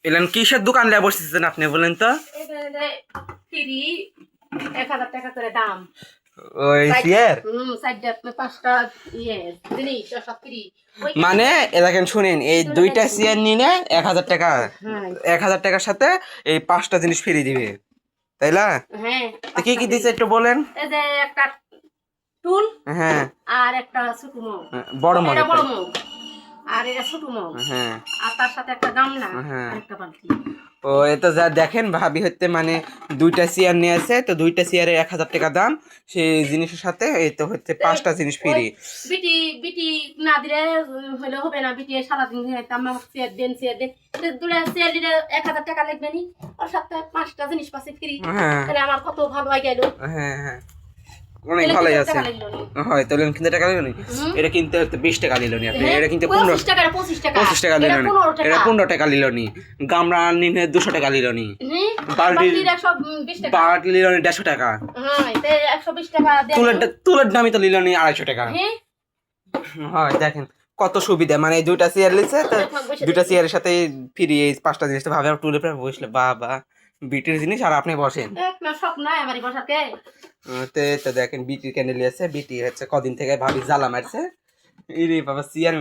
এলেন কিসের দোকান নিয়ে বসেছেন আপনি বলেন তো? ফ্রি 1000 টাকা করে দাম। ওই চেয়ার পাঁচটা জিনিস সব ফ্রি। মানে দেখেন শুনেন, এই দুইটা চেয়ার নিলে 1000 টাকা, হ্যাঁ 1000 টাকার সাথে এই 5টা জিনিস ফ্রি দিবে, তাই না? হ্যাঁ তো কি কি দিছে একটু বলেন। এই যে একটা টুল, হ্যাঁ আর একটা ছোট মগ, বড় মগ, এটা বড় মগ, আর এটা ছোট মগ, হ্যাঁ আর তার সাথে একটা গামলা হ্যাঁ। আর একটা বালতি। ও এটা যা দেখেন ভাবি হচ্ছে মানে দুইটা চেয়ার নিয়ে আছে, তো দুইটা চেয়ারে 1000 টাকা দাম, সেই জিনিসের সাথে এই তো হচ্ছে 5টা জিনিস ফ্রি। বিটি বিটি না দিলে হলে হবে না, বিটি সারাদিন আমার চেয়ার দেন চেয়ার দেন, দুটা চেয়ার দিলে 1000 টাকা লাগবে নি, আর সাথে 5টা জিনিস পাচ্ছে ফ্রি। হ্যাঁ তাহলে আমার কত ভালো হয়ে গেল। হ্যাঁ হ্যাঁ, অনেক ভালোই আছে। হয় তাহলে কিনতে টাকা নিল নি, এটা কিনতে 20 টাকা নিল নি আপনি, এটা কিনতে 25 টাকা 25 টাকা 25 টাকা নিল নি, এটা 15 টাকা নিল নি, গামলা নিলে 200 টাকা নিল নি, বালতি 120 টাকা, বালতি নিল নি 150 টাকা, হ্যাঁ তে 120 টাকা দেন। তুলের দামই তো নিল নি 250 টাকা। হ্যাঁ হয় দেখেন কত সুবিধা, মানে এই দুইটা চেয়ার লিছে তো দুইটা চেয়ারের সাথে ফ্রি এই 5টা জিনিস, তো ভাবে টুলে পরে বসলে বাবা বিটির জিনিস আর আপনি বসেন। এক না স্বপ্ন আমারই বসাতে। তো দেখেন বিটির ক্যান্ডেল আছে, বিটি হচ্ছে কদিন থেকে ভাবি জ্বালা মারছে, ইরে বাবা চেয়ার